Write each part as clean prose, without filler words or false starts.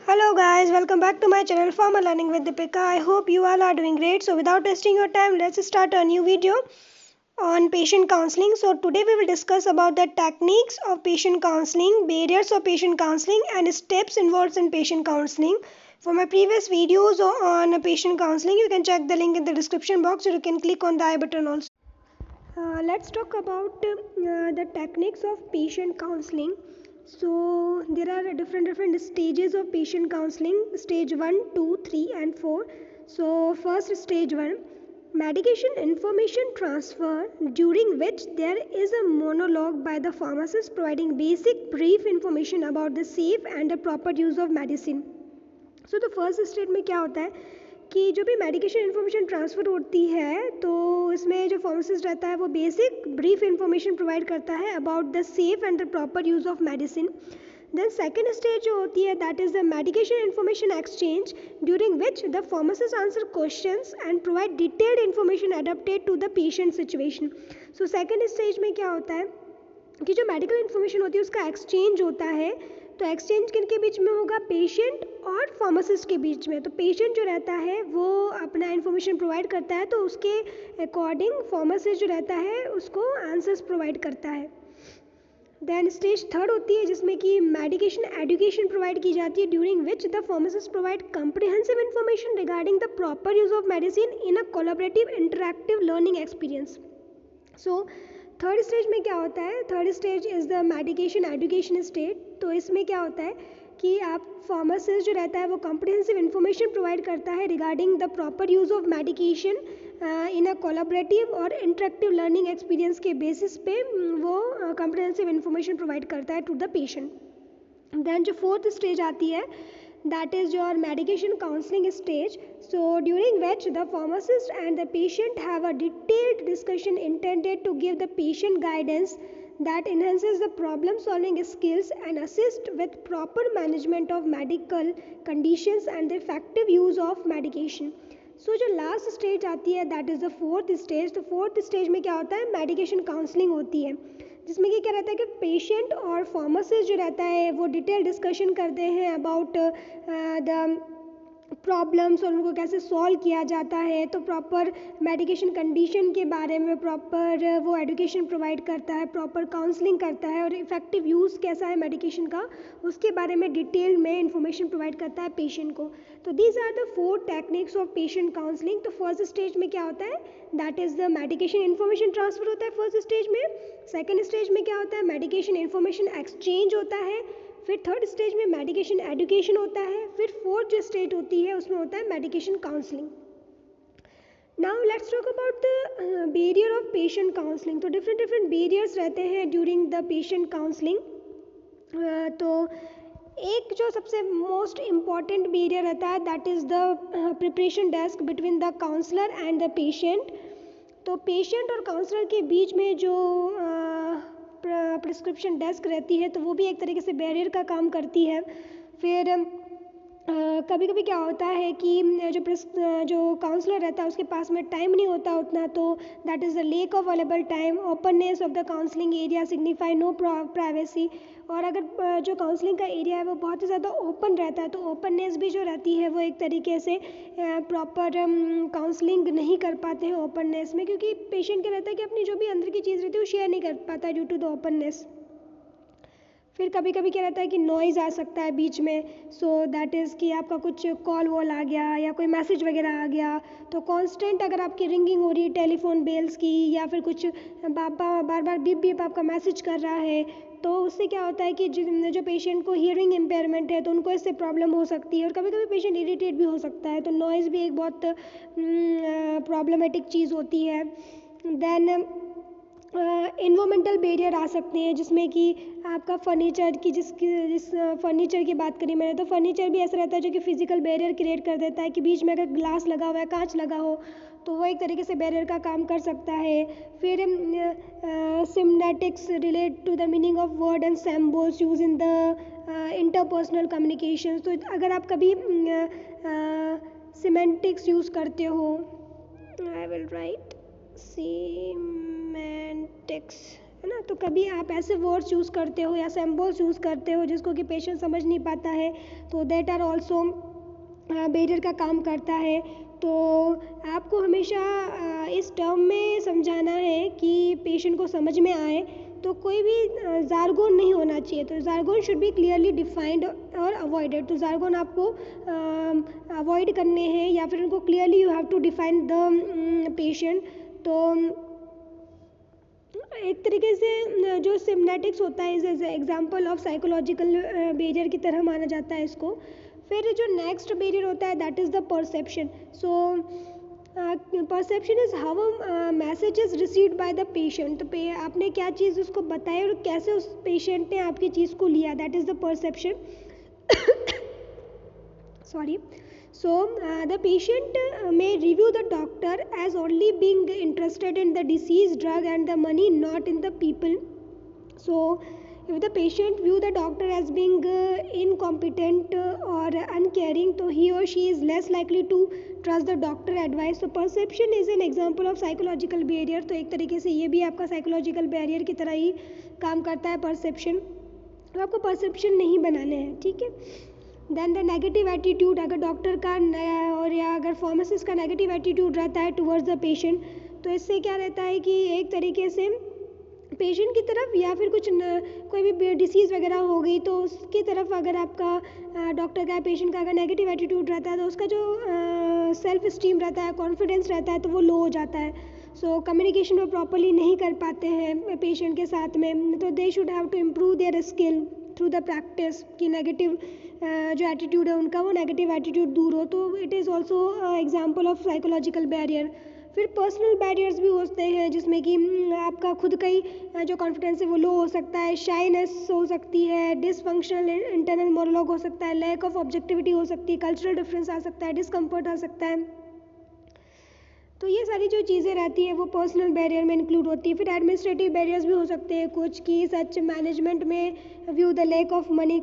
Hello guys, welcome back to my channel Farmer Learning with Deepika. I hope you all are doing great. So without wasting your time, let's start a new video on patient counseling. So today we will discuss about the techniques of patient counseling, barriers of patient counseling and steps involved in patient counseling. For my previous videos on patient counseling, you can check the link in the description box or you can click on the I button also. Let's talk about the techniques of patient counseling. So there are different stages of patient counseling, stage 1, 2, 3 and 4. So first stage 1, medication information transfer, during which there is a monologue by the pharmacist providing basic brief information about the safe and the proper use of medicine. So the first stage में क्या होता है कि जो भी medication information transfer होती है तो इसमें जो फार्मासिस्ट रहता है वो बेसिक ब्रीफ इन्फॉर्मेशन प्रोवाइड करता है about the safe and the proper use of medicine. Then second stage जो होती है that is the medication information exchange, during which the pharmacist answer questions and provide detailed information adapted to the patient situation. So second stage में क्या होता है कि जो medical information होती है उसका एक्सचेंज होता है. तो एक्सचेंज किनके बीच में होगा, पेशेंट और फार्मासिस्ट के बीच में. तो पेशेंट जो रहता है वो अपना इन्फॉर्मेशन प्रोवाइड करता है तो उसके अकॉर्डिंग फार्मासिस्ट जो रहता है उसको आंसर्स प्रोवाइड करता है. देन स्टेज थर्ड होती है जिसमें कि मेडिकेशन एजुकेशन प्रोवाइड की जाती है, during which the pharmacist provide comprehensive information regarding the proper use of medicine in a collaborative interactive learning experience. So third stage में क्या होता है, third stage is the medication education stage. तो इसमें क्या होता है कि आप फार्मासिस्ट जो रहता है वो कॉम्प्रिहेंसिव इन्फॉर्मेशन प्रोवाइड करता है regarding the proper use of medication in a collaborative और इंटरैक्टिव लर्निंग एक्सपीरियंस के बेसिस पे वो कॉम्प्रिहेंसिव इन्फॉर्मेशन प्रोवाइड करता है टू द पेशेंट. देन जो फोर्थ स्टेज आती है that is your medication counseling stage. So during which the pharmacist and the patient have a detailed discussion intended to give the patient guidance that enhances the problem solving skills and assist with proper management of medical conditions and the effective use of medication. So जो last stage आती है that is the fourth stage. तो fourth stage में क्या होता है, medication counselling होती है जिसमें कि क्या रहता है कि पेशेंट और फार्मासिस्ट जो रहता है वो डिटेल डिस्कशन करते हैं अबाउट द प्रॉब्लम्स और उनको कैसे सॉल्व किया जाता है. तो प्रॉपर मेडिकेशन कंडीशन के बारे में प्रॉपर वो एजुकेशन प्रोवाइड करता है, प्रॉपर काउंसलिंग करता है और इफ़ेक्टिव यूज़ कैसा है मेडिकेशन का उसके बारे में डिटेल में इंफॉर्मेशन प्रोवाइड करता है पेशेंट को. तो these are the 4 techniques of patient counselling. तो फर्स्ट स्टेज में क्या होता है that is the medication information transfer होता है फर्स्ट स्टेज में. सेकेंड स्टेज में क्या होता है, मेडिकेशन इन्फॉर्मेशन एक्सचेंज होता है. फिर थर्ड स्टेज में मेडिकेशन एजुकेशन होता है. फिर फोर्थ जो स्टेज होती है उसमें होता है medication counselling. Now let's talk about the barrier of patient counselling. तो डिफरेंट बैरियर्स रहते हैं ड्यूरिंग द पेशेंट काउंसलिंग. तो एक जो सबसे मोस्ट इम्पॉर्टेंट बैरियर रहता है that is the preparation desk between the counsellor and the patient. तो पेशेंट और काउंसलर के बीच में जो प्रिस्क्रिप्शन डेस्क रहती है तो वो भी एक तरीके से बैरियर का काम करती है. फिर कभी कभी क्या होता है कि जो काउंसलर रहता है उसके पास में टाइम नहीं होता उतना, तो that is the lack of available time. Openness of the counselling area signify no privacy. और अगर जो काउंसलिंग का एरिया है वो बहुत ही ज़्यादा ओपन रहता है तो ओपननेस भी जो रहती है वो एक तरीके से प्रॉपर काउंसलिंग नहीं कर पाते हैं ओपननेस में, क्योंकि पेशेंट क्या रहता है कि अपनी जो भी अंदर की चीज़ रहती है वो शेयर नहीं कर पाता ड्यू टू द ओपननेस. फिर कभी कभी क्या रहता है कि नॉइज़ आ सकता है बीच में. सो दैट इज़ कि आपका कुछ कॉल वॉल आ गया या कोई मैसेज वगैरह आ गया तो कांस्टेंट अगर आपकी रिंगिंग हो रही है टेलीफोन बेल्स की या फिर कुछ बार बार बीप बीप आपका मैसेज कर रहा है तो उससे क्या होता है कि जो पेशेंट को हियरिंग इम्पेयरमेंट है तो उनको इससे प्रॉब्लम हो सकती है और कभी कभी पेशेंट इरिटेट भी हो सकता है. तो नॉइज़ भी एक बहुत प्रॉब्लमेटिक चीज़ होती है. देन इन्वायरमेंटल बैरियर आ सकते हैं जिसमें कि आपका फर्नीचर की जिस फर्नीचर की बात करी मैंने तो फर्नीचर भी ऐसा रहता है जो कि फिजिकल बैरियर क्रिएट कर देता है कि बीच में अगर ग्लास लगा हुआ है, कांच लगा हो तो वो एक तरीके से बैरियर का काम कर सकता है. फिर semantics relate to the meaning of word and symbols use in the interpersonal communication. तो अगर आप कभी सिमेंटिक्स यूज़ करते हो, आई विल राइट semantics. है ना। तो कभी आप ऐसे वर्ड्स चूज़ करते हो या सिंबल्स चूज़ करते हो जिसको कि पेशेंट समझ नहीं पाता है, तो दैट आर ऑल्सो बैरियर का काम करता है। तो आपको हमेशा इस टर्म में समझाना है कि पेशेंट को समझ में आए, तो कोई भी जार्गोन नहीं होना चाहिए। तो jargon should be clearly defined और अवॉइडेड। तो जार्गोन आपको अवॉइड करने हैं या फिर उनको clearly you have to define the patient. तो एक तरीके से जो सिम्नेटिक्स होता है is example of psychological barrier की तरह माना जाता है इसको। फिर जो नेक्स्ट बैरियर होता है that is the perception. So perception is how message is received by the patient. तो आपने क्या चीज़ उसको बताई और कैसे उस पेशेंट ने आपकी चीज़ को लिया, that is the perception. Sorry. So the patient may review the doctor as only being interested in the disease, drug and the money, not in the people. So if the patient view the doctor as being incompetent or uncaring, so he or she is less likely to trust the doctor advice. So perception is an example of psychological barrier. तो एक तरीके से ये भी आपका psychological barrier की तरह ही काम करता है perception। तो आपको perception नहीं बनाने हैं, ठीक है। देन द नेगेटिव एटीट्यूड, अगर डॉक्टर का और या अगर फार्मासिस्ट का नेगेटिव एटीट्यूड रहता है टुवर्ड्स द पेशेंट, तो इससे क्या रहता है कि एक तरीके से पेशेंट की तरफ या फिर कोई भी डिसीज़ वगैरह हो गई तो उसकी तरफ अगर आपका डॉक्टर का पेशेंट का अगर नेगेटिव एटीट्यूड रहता है तो उसका जो सेल्फ स्टीम रहता है, कॉन्फिडेंस रहता है, तो वो लो हो जाता है। सो कम्युनिकेशन वो प्रॉपरली नहीं कर पाते हैं पेशेंट के साथ में। तो they should have to improve their skill through the practice कि नेगेटिव जो एटीट्यूड है उनका वो नेगेटिव एटीट्यूड दूर हो। तो it is also example of psychological barrier. फिर पर्सनल बैरियर्स भी होते हैं जिसमें कि आपका खुद का ही जो कॉन्फिडेंस है वो लो हो सकता है, शाइनेस हो सकती है, डिसफंक्शनल इंटरनल मोनोलॉग हो सकता है, लैक ऑफ ऑब्जेक्टिविटी हो सकती है, कल्चरल डिफरेंस आ सकता है, डिस्कम्फर्ट आ सकता है। तो ये सारी जो चीज़ें रहती है वो पर्सनल बैरियर में इंक्लूड होती है। फिर एडमिनिस्ट्रेटिव बैरियर्स भी हो सकते हैं कुछ कि such management may view the lack of money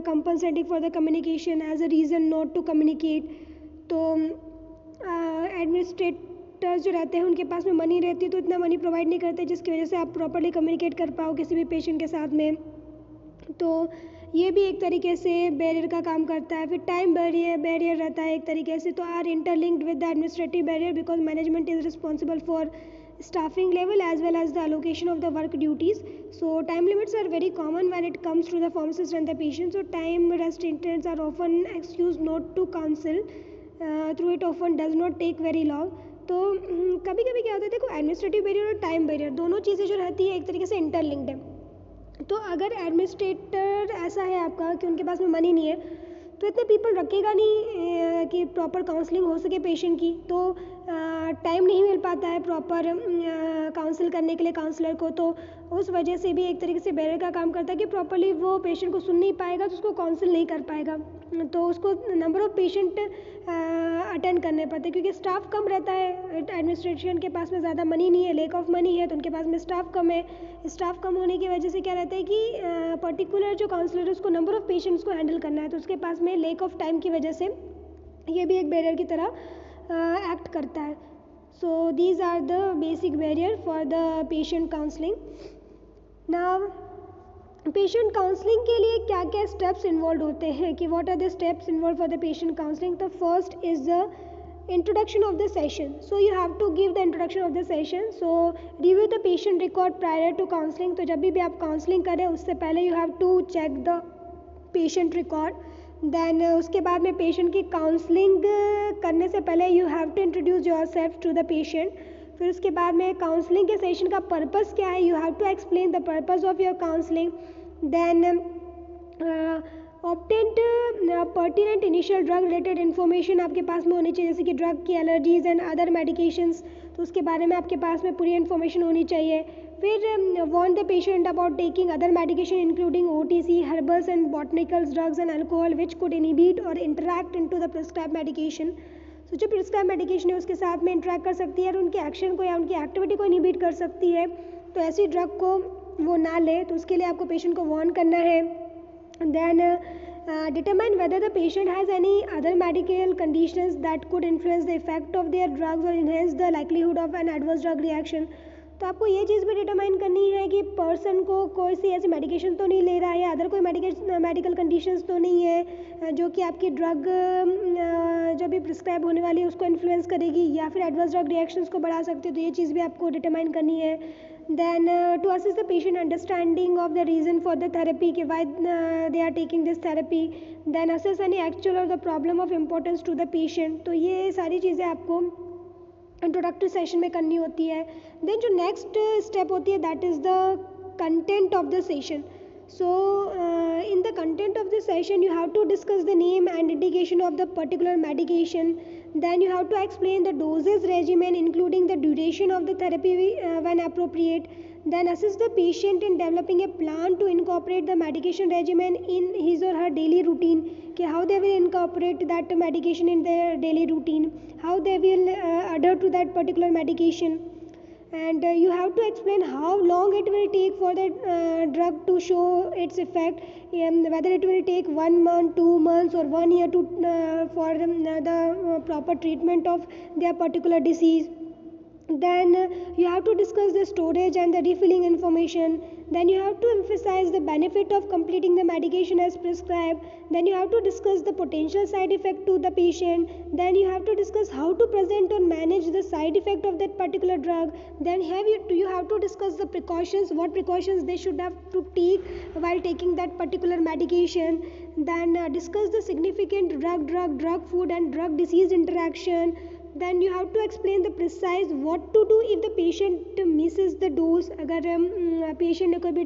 compensating for the communication as a reason not to communicate. तो एडमिनिस्ट्रेटर्स जो रहते हैं उनके पास में मनी रहती है तो इतना मनी प्रोवाइड नहीं करते जिसकी वजह से आप प्रॉपर्ली कम्युनिकेट कर पाओ किसी भी पेशेंट के साथ में। तो ये भी एक तरीके से बैरियर का काम करता है। फिर टाइम बैरियर रहता है एक तरीके से, तो are interlinked with the administrative barrier because management is responsible for staffing level as well as the allocation of the work duties. So time limits are very common when it comes to the pharmacist and the patient. So time restraints are often excused not to counsel through it often does not take very long. तो कभी कभी क्या होता है, देखो administrative barrier और time barrier दोनों चीज़ें जो रहती है एक तरीके से इंटरलिंक्ड है। तो अगर एडमिनिस्ट्रेटर ऐसा है आपका कि उनके पास में मनी नहीं है तो इतने पीपल रखेगा नहीं कि प्रॉपर काउंसलिंग हो सके पेशेंट की। तो टाइम नहीं मिल पाता है प्रॉपर काउंसिल करने के लिए काउंसलर को, तो उस वजह से भी एक तरीके से बैरियर का काम करता है कि प्रॉपरली वो पेशेंट को सुन नहीं पाएगा तो उसको काउंसिल नहीं कर पाएगा। तो उसको नंबर ऑफ़ पेशेंट अटेंड करने पड़ते हैं क्योंकि स्टाफ कम रहता है। एडमिनिस्ट्रेशन के पास में ज़्यादा मनी नहीं है, लैक ऑफ मनी है, तो उनके पास में स्टाफ कम है। स्टाफ कम होने की वजह से क्या रहता है कि पर्टिकुलर जो काउंसलर है उसको नंबर ऑफ़ पेशेंट्स को हैंडल करना है, तो उसके पास में लैक ऑफ टाइम की वजह से ये भी एक बैरियर की तरह एक्ट करता है। So these are the basic barrier for the patient counseling. Now patient counseling के लिए क्या क्या steps involved होते हैं कि what are the steps involved for the patient counseling? तो first is the introduction of the session. So you have to give the introduction of the session. So review the patient record prior to counseling. तो जब भी आप counseling करें उससे पहले you have to check the patient record. Then उसके बाद में पेशेंट की काउंसलिंग करने से पहले you have to introduce yourself to the patient. फिर उसके बाद में काउंसलिंग के सेशन का पर्पस क्या है, you have to explain the purpose of your counselling. Then obtain pertinent initial drug related information आपके पास में होनी चाहिए, जैसे कि ड्रग की एलर्जीज एंड अदर मेडिकेशंस, तो उसके बारे में आपके पास में पूरी इन्फॉर्मेशन होनी चाहिए। फिर warn the patient about taking other medication including OTC, herbals and botanicals, drugs and alcohol which could inhibit or interact into the prescribed medication. तो जो प्रिस्क्राइब मेडिकेशन है उसके साथ में इंटरेक्ट कर सकती है और उनके एक्शन को या उनकी एक्टिविटी को इनहिबिट कर सकती है, तो ऐसी ड्रग को वो ना ले, तो उसके लिए आपको पेशेंट को वार्न करना है। Then determine whether the patient has any other medical conditions that could influence the effect of their drugs or enhance the likelihood of an adverse drug reaction. तो आपको ये चीज़ भी डिटरमाइन करनी है कि पर्सन को कोई सी ऐसी मेडिकेशन तो नहीं ले रहा है या अदर कोई मेडिकल कंडीशंस तो नहीं है जो कि आपकी ड्रग जो भी प्रिस्क्राइब होने वाली है उसको इन्फ्लुएंस करेगी या फिर एडवर्स ड्रग रिएक्शंस को बढ़ा सकती है। तो ये चीज़ भी आपको डिटरमाइन करनी है। Then to assist the patient understanding of the reason for the therapy, why they are taking this therapy, then assess any actual or the problem of importance to the patient. तो ये सारी चीज़ें आपको introductory session में करनी होती है। Then जो नेक्स्ट स्टेप होती है that is the content of the session. So in the content of the session you have to discuss the name and indication of the particular medication. Then you have to explain the dosage regimen including the duration of the therapy when appropriate. Then assist the patient in developing a plan to incorporate the medication regimen in his or her daily routine. How they will incorporate that medication in their daily routine, how they will adhere to that particular medication. And you have to explain how long it will take for the drug to show its effect, whether it will take 1 month, 2 months or 1 year to for the proper treatment of their particular disease. Then you have to discuss the storage and the refilling information. Then you have to emphasize the benefit of completing the medication as prescribed. Then you have to discuss the potential side effect to the patient. Then you have to discuss how to present or manage the side effect of that particular drug. Then you have to discuss the precautions, what precautions they should have to take while taking that particular medication. Then discuss the significant drug food and drug disease interaction. Then you have to explain the precise what to do if the patient misses the dose. अगर patient ने कोई भी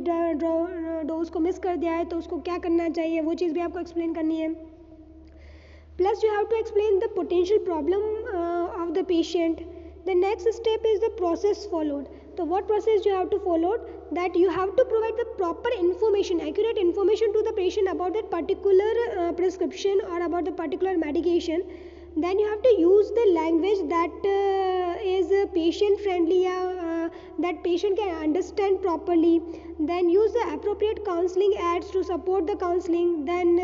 dose को miss कर दिया है तो उसको क्या करना चाहिए, वो चीज़ भी आपको एक्सप्लेन करनी है. Plus you have to explain the potential problem of the patient. The next step is the process followed. So what process you have to follow? That you have to provide the proper information, accurate information to the patient about that particular prescription or about the particular medication. Then you have to use the language that is patient friendly, that patient can understand properly. Then use the appropriate counseling aids to support the counseling. Then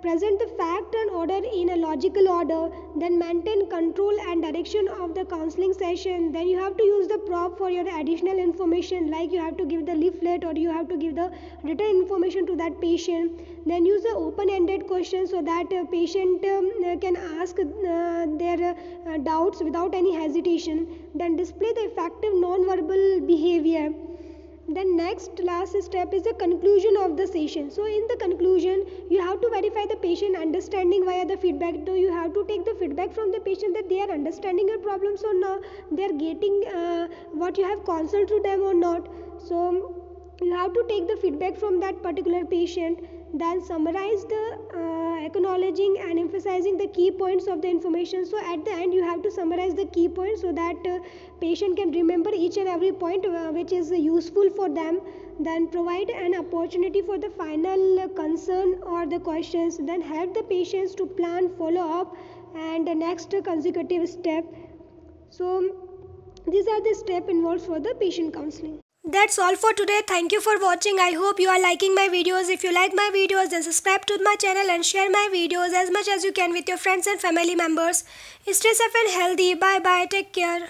present the fact and order in a logical order. Then maintain control and direction of the counseling session. Then you have to use the prop for your additional information, like you have to give the leaflet or you have to give the written information to that patient. Then use the open-ended questions so that patient can ask their doubts without any hesitation. Then display the effective non-verbal behavior. Then last step is the conclusion of the session. So in the conclusion you have to verify the patient understanding via the feedback. So you have to take the feedback from the patient that they are understanding your problems or not, they are getting what you have counseled to them or not. So you have to take the feedback from that particular patient. Then summarize the acknowledging and emphasizing the key points of the information. So at the end you have to summarize the key points so that patient can remember each and every point which is useful for them. Then provide an opportunity for the final concern or the questions. Then help the patients to plan follow up and the next consecutive step. So these are the steps involved for the patient counseling. That's all for today. Thank you for watching. I hope you are liking my videos. If you like my videos, then subscribe to my channel and share my videos as much as you can with your friends and family members. Stay safe and healthy. Bye bye. Take care.